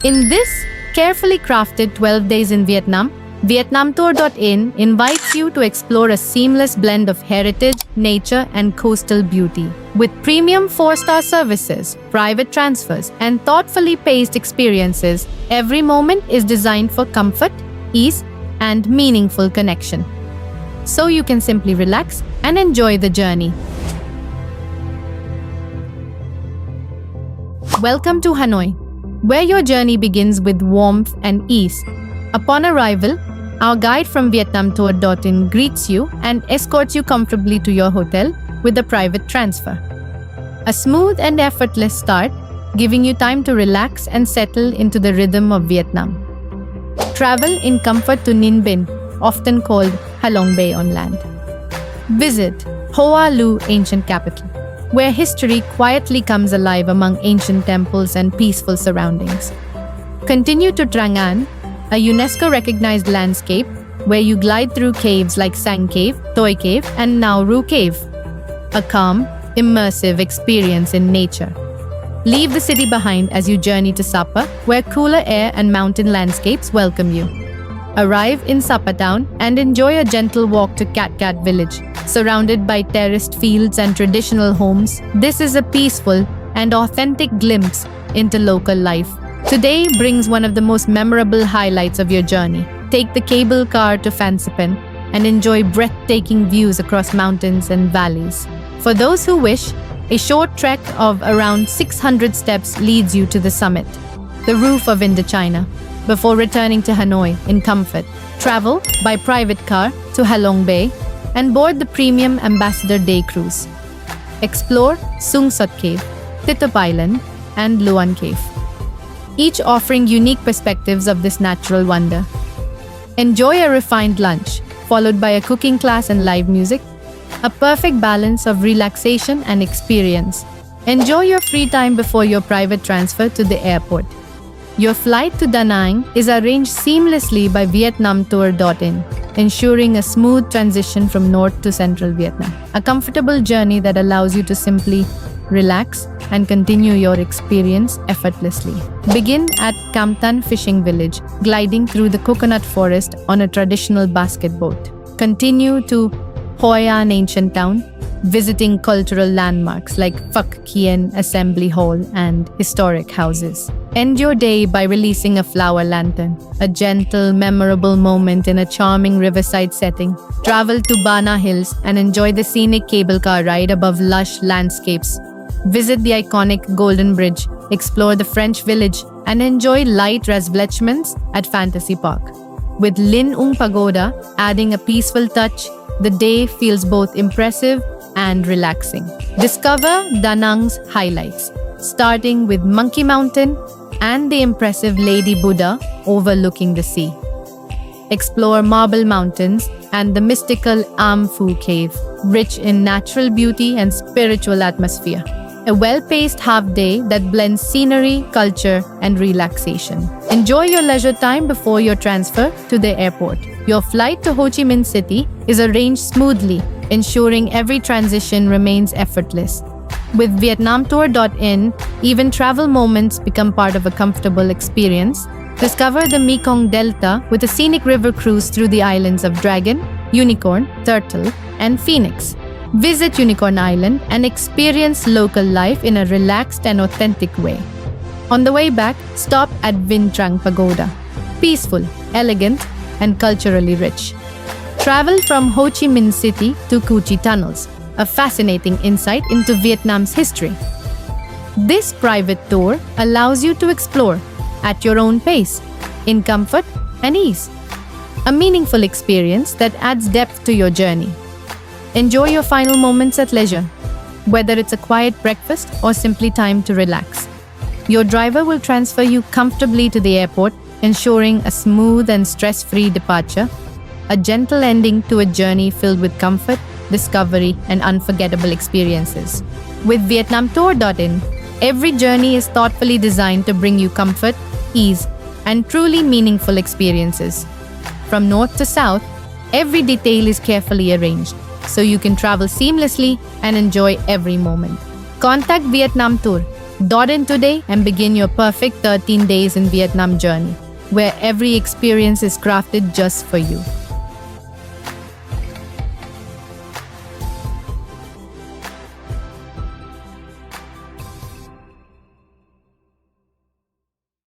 In this carefully crafted 12 Days in Vietnam, VietnamTour.in invites you to explore a seamless blend of heritage, nature, and coastal beauty. With premium 4-star services, private transfers, and thoughtfully paced experiences, every moment is designed for comfort, ease, and meaningful connection. So you can simply relax and enjoy the journey. Welcome to Hanoi, where your journey begins with warmth and ease. Upon arrival, our guide from VietnamTour.in greets you and escorts you comfortably to your hotel with a private transfer. A smooth and effortless start, giving you time to relax and settle into the rhythm of Vietnam. Travel in comfort to Ninh Binh, often called Halong Bay on land. Visit Hoa Lu ancient capital, where history quietly comes alive among ancient temples and peaceful surroundings. Continue to Trang An, a UNESCO-recognized landscape where you glide through caves like Sang Cave, Toi Cave, and Nauru Cave. A calm, immersive experience in nature. Leave the city behind as you journey to Sapa, where cooler air and mountain landscapes welcome you. Arrive in Sapa town and enjoy a gentle walk to Cat Cat village. Surrounded by terraced fields and traditional homes, this is a peaceful and authentic glimpse into local life. Today brings one of the most memorable highlights of your journey. Take the cable car to Phan Xipang and enjoy breathtaking views across mountains and valleys. For those who wish, a short trek of around 600 steps leads you to the summit, the roof of Indochina, before returning to Hanoi in comfort. Travel by private car to Halong Bay and board the premium Ambassador Day cruise. Explore Sung Sot Cave, Titop Island, and Luan Cave, each offering unique perspectives of this natural wonder. Enjoy a refined lunch, followed by a cooking class and live music, a perfect balance of relaxation and experience. Enjoy your free time before your private transfer to the airport. Your flight to Da Nang is arranged seamlessly by VietnamTour.in, ensuring a smooth transition from North to Central Vietnam. A comfortable journey that allows you to simply relax and continue your experience effortlessly. Begin at Cam Tan Fishing Village, gliding through the coconut forest on a traditional basket boat. Continue to Hoi An Ancient Town, visiting cultural landmarks like Phuc Kien Assembly Hall and historic houses. End your day by releasing a flower lantern, a gentle, memorable moment in a charming riverside setting. Travel to Bana Hills and enjoy the scenic cable car ride above lush landscapes. Visit the iconic Golden Bridge, explore the French Village, and enjoy light refreshments at Fantasy Park. With Lin Ung Pagoda adding a peaceful touch, the day feels both impressive and relaxing. Discover Da Nang's highlights, starting with Monkey Mountain and the impressive Lady Buddha overlooking the sea. Explore Marble Mountains and the mystical Am Phu Cave, rich in natural beauty and spiritual atmosphere. A well-paced half-day that blends scenery, culture, and relaxation. Enjoy your leisure time before your transfer to the airport. Your flight to Ho Chi Minh City is arranged smoothly, ensuring every transition remains effortless. With VietnamTour.in, even travel moments become part of a comfortable experience. Discover the Mekong Delta with a scenic river cruise through the islands of Dragon, Unicorn, Turtle, and Phoenix. Visit Unicorn Island and experience local life in a relaxed and authentic way. On the way back, stop at Vinh Trang Pagoda. Peaceful, elegant, and culturally rich. Travel from Ho Chi Minh City to Cu Chi Tunnels, a fascinating insight into Vietnam's history. This private tour allows you to explore at your own pace, in comfort and ease. A meaningful experience that adds depth to your journey. Enjoy your final moments at leisure, whether it's a quiet breakfast or simply time to relax. Your driver will transfer you comfortably to the airport, ensuring a smooth and stress-free departure, a gentle ending to a journey filled with comfort, discovery, and unforgettable experiences. With VietnamTour.in, every journey is thoughtfully designed to bring you comfort, ease, and truly meaningful experiences. From north to south, every detail is carefully arranged, so you can travel seamlessly and enjoy every moment. Contact Vietnam Tour Dot in today and begin your perfect 13 days in Vietnam journey, where every experience is crafted just for you.